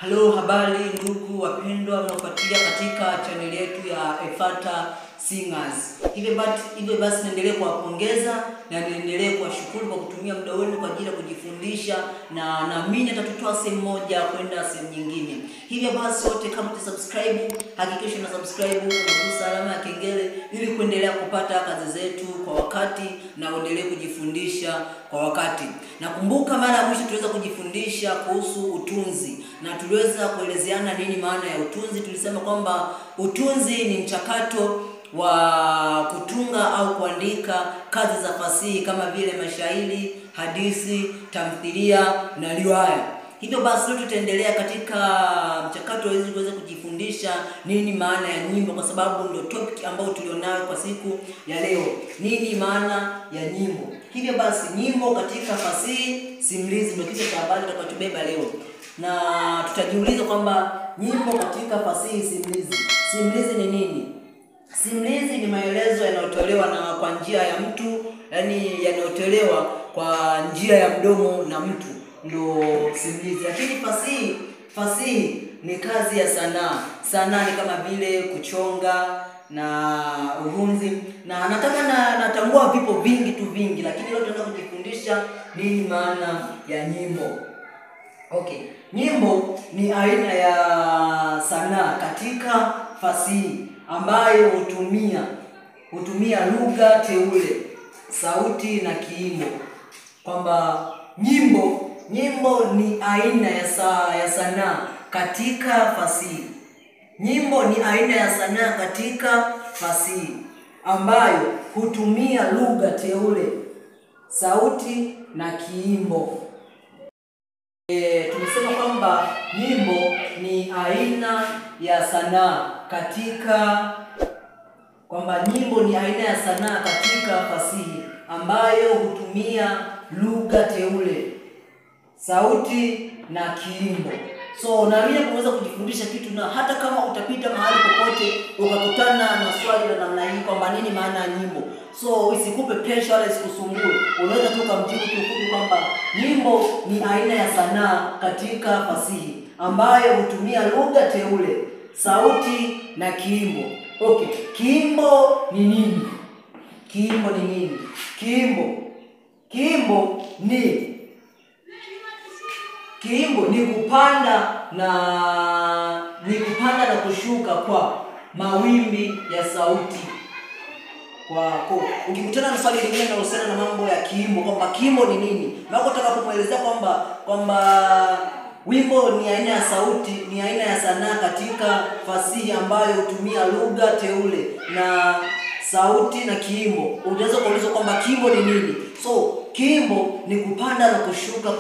Halo, habari ndugu wapendwa mnaofuatilia katika channel yetu ya Efata Singers. Hivyo basi niendelee kuwapongeza na niendelee kuwashukuru kwa kutumia muda wenu kwa ajili ya kujifundisha, na naamini atatutoa sehemu moja kwenda sehemu nyingine. Hivyo basi wote, kama utasubscribe, hakikisha una subscribe na kugusa alama ya kengele ili kuendelea kupata kazi zetu kwa wakati na uendelee kujifundisha kwa wakati. Nakumbuka mara ya mwisho tuliweza kujifundisha kuhusu utunzi na tuliweza kuelezeana nini maana ya utunzi. Tulisema kwamba utunzi ni mchakato wa kutunga au kuandika kazi za fasihi kama vile mashairi, hadithi, tamthilia na riwaya. Hivyo basi leo tutaendelea katika mchakato ili tuweze kujifundisha nini maana ya nyimbo, kwa sababu ndio topic ambayo tulionayo kwa siku ya leo. Nini maana ya nyimbo? Hivyo basi nyimbo katika fasihi simulizi ndio kichwa cha habari tutakachobeba leo. Na tutajiuliza kwamba nyimbo katika fasihi simulizi ni nini? Simulizi ni maelezo yanayotolewa na kwa njia ya mtu, yani yanayotolewa kwa njia ya mdomo na mtu, ndio simulizi. Lakini fasihi ni kazi ya sanaa. Sanaa ni kama vile kuchonga na uhunzi, na natambua vipo vingi, lakini leo tunataka kujifundisha nini maana ya nyimbo. Okay, nyimbo ni aina ya sanaa katika fasihi ambayo hutumia lugha teule, sauti na kiimbo. Kwamba nyimbo ni aina ya sanaa katika fasihi. Nyimbo ni aina ya sanaa katika fasihi ambayo hutumia lugha teule, sauti na kiimbo. Tumesema kwamba nyimbo ni aina ya sanaa katika fasihi ambayo hutumia lugha teule, sauti na kiimbo. So naamini unaweza kujifundisha kitu, na hata kama utapita mahali popote ukakutana na swali la namna hii kwamba nini maana ya nyimbo, so isikupe pressure wala isikusumbue. Unaweza tu kumjibu kifupi kwamba nyimbo ni aina ya sanaa katika fasihi ambayo hutumia lugha teule, sauti na kiimbo. Okay, kiimbo ni nini? Kiimbo ni kupanda na kushuka kwa mawimbi ya sauti. Ukikutana na swali lingine linalohusiana na mambo ya kiimbo, kwamba kiimbo ni nini, na nataka kumuelezea kwamba wimbo ni aina ya sauti, ni aina ya sanaa katika fasihi ambayo hutumia lugha teule na sauti na kiimbo. Unaweza kuulizwa kwamba kiimbo ni nini? So kiimbo ni kupanda na kushuka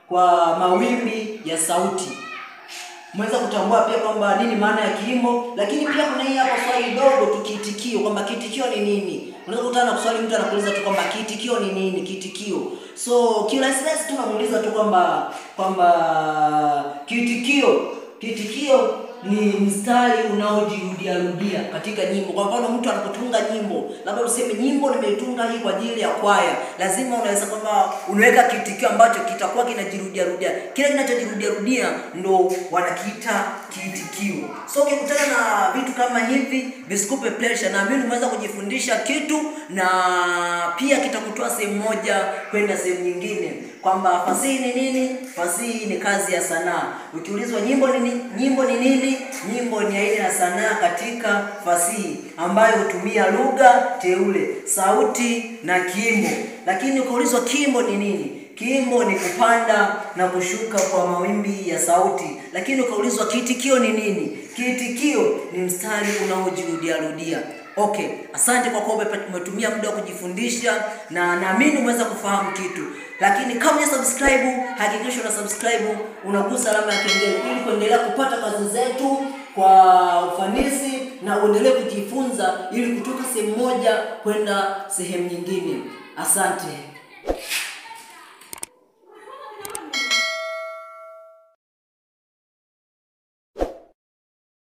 kwa mawimbi ya sauti. Mweza kutambua pia kwamba nini maana ya kiimbo. Lakini pia kuna hii hapa swali dogo tu, kiitikio, kwamba kiitikio ni nini. Unaweza kutana na swali mtu anakuuliza tu kwamba kiitikio ni nini, kiitikio. So kirahisi tu unamuuliza tu kwamba kiitikio ni mstari unaojirudia katika nyimbo. Kwa mfano mtu anapotunga nyimbo, labda useme nyimbo nimeitunga hii kwa ajili ya kwaya, lazima unaweza kwamba unaweka kiitikio ambacho kitakuwa kinajirudia. Kile kinachojirudia ndo wanakiita kiitikio. So ukikutana na vitu kama hivi, visikupe pressure, na mimi nimeweza kujifundisha kitu, na pia kitakutoa sehemu moja kwenda sehemu nyingine. Kwamba fasihi ni nini? Fasihi ni kazi ya sanaa. Ukiulizwa nyimbo ni nini? Nyimbo ni aina ya sanaa katika fasihi ambayo hutumia lugha teule, sauti na kiimbo. Lakini ukiulizwa kiimbo ni nini? Kiimbo ni kupanda na kushuka kwa mawimbi ya sauti. Lakini ukiulizwa kiitikio ni nini? Kiitikio ni mstari unaojirudia. Okay, asante kwa kuwa umetumia muda wa kujifundisha, na naamini umeweza kufahamu kitu. Lakini kama hujasubscribe, hakikisha una subscribe, unagusa alama ya kengele ili kuendelea kupata kazi zetu kwa ufanisi, na uendelee kujifunza ili kutoka sehemu moja kwenda sehemu nyingine. Asante.